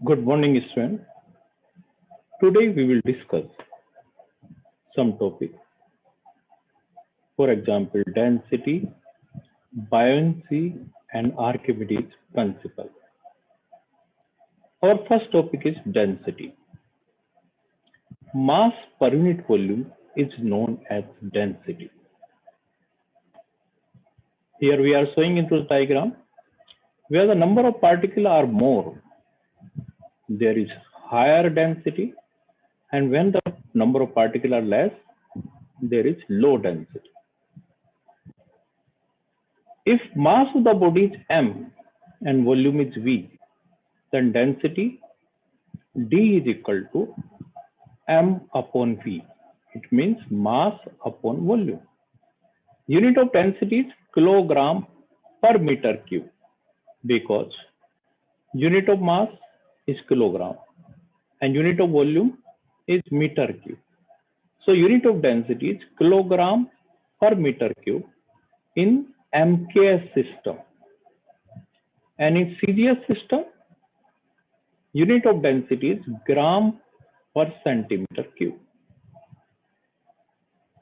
Good morning, students. Today we will discuss some topics. For example, density, buoyancy, and Archimedes principle. Our first topic is density. Mass per unit volume is known as density. Here we are showing into the diagram where the number of particles are more, there is higher density, and when the number of particles are less, there is low density. If mass of the body is m and volume is v, then density d is equal to m upon v. It means mass upon volume. Unit of density is kilogram per meter cube because unit of mass is kilogram and unit of volume is meter cube. So unit of density is kilogram per meter cube in MKS system. And in CGS system, unit of density is gram per centimeter cube.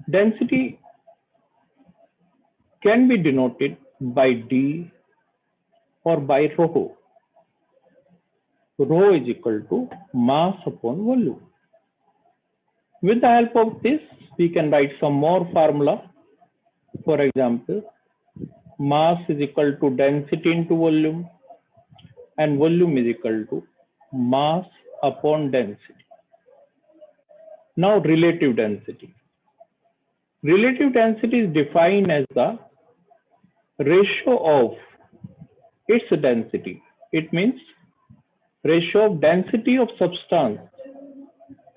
Density can be denoted by D or by rho. Rho is equal to mass upon volume. With the help of this, we can write some more formula. For example, mass is equal to density into volume, and volume is equal to mass upon density. Now, relative density. Relative density is defined as the ratio of its density. It means ratio of density of substance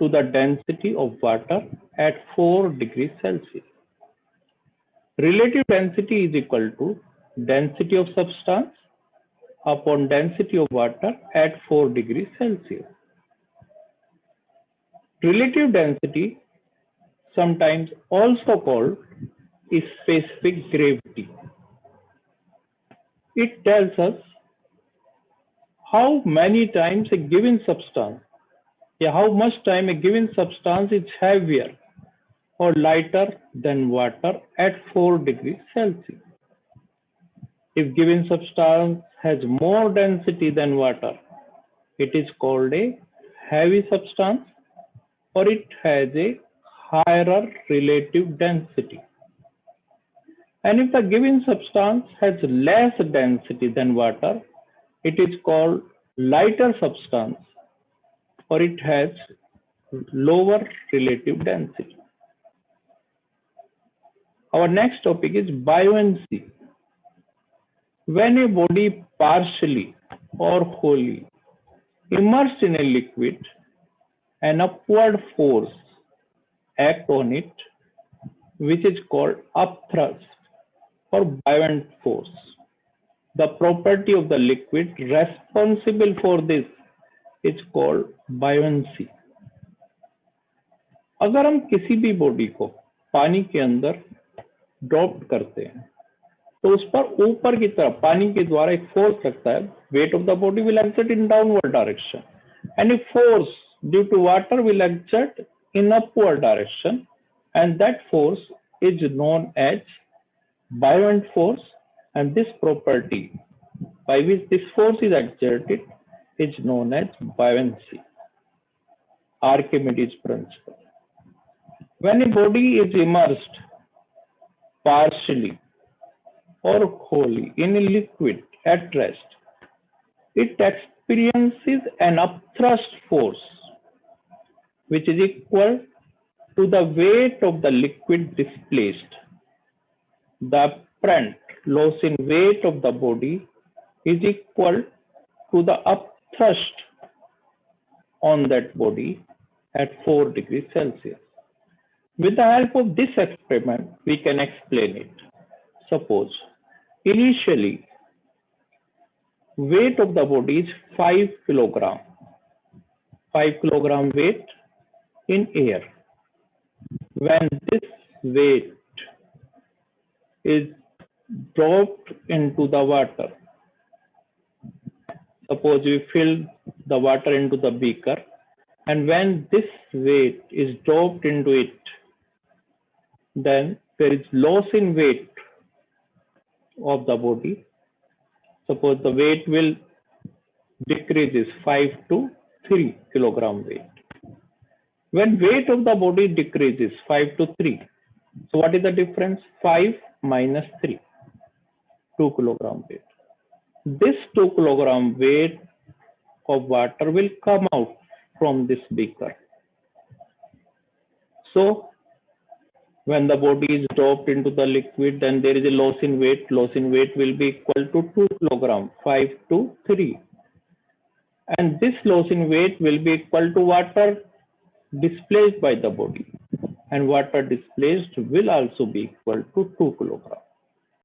to the density of water at 4 degrees Celsius. Relative density is equal to density of substance upon density of water at 4 degrees Celsius. Relative density, sometimes also called specific gravity. It tells us how many times a given substance, how much time a given substance is heavier or lighter than water at 4 degrees Celsius. If given substance has more density than water, it is called a heavy substance or it has a higher relative density. And if the given substance has less density than water, it is called lighter substance or it has lower relative density. Our next topic is buoyancy. When a body partially or wholly immersed in a liquid, an upward force acts on it, which is called upthrust or buoyant force. The property of the liquid responsible for this is called buoyancy. अगर हम किसी भी body को पानी के अंदर drop करते हैं तो उस पर ऊपर की तरफ पानी के द्वारा एक फोर्स लगता है. Weight of the body will exert in downward direction and a force due to water will exert in upward direction and that force is known as buoyant force, and this property by which this force is exerted is known as buoyancy. Archimedes principle. When a body is immersed partially or wholly in a liquid at rest, it experiences an upthrust force which is equal to the weight of the liquid displaced. The apparent loss in weight of the body is equal to the upthrust on that body at 4 degrees Celsius. With the help of this experiment, we can explain it. Suppose initially weight of the body is 5 kilogram. 5 kilogram weight in air. When this weight is dropped into the water, Suppose we fill the water into the beaker, and when this weight is dropped into it, then there is loss in weight of the body. Suppose the weight will decreases 5 to 3 kilogram weight. When weight of the body decreases 5 to 3, so what is the difference? 5 minus 3, 2 kilogram weight. This 2 kilogram weight of water will come out from this beaker. So when the body is dropped into the liquid, then there is a loss in weight. Loss in weight will be equal to 2 kilogram, 5 to 3. And this loss in weight will be equal to water displaced by the body. And water displaced will also be equal to 2 kilogram.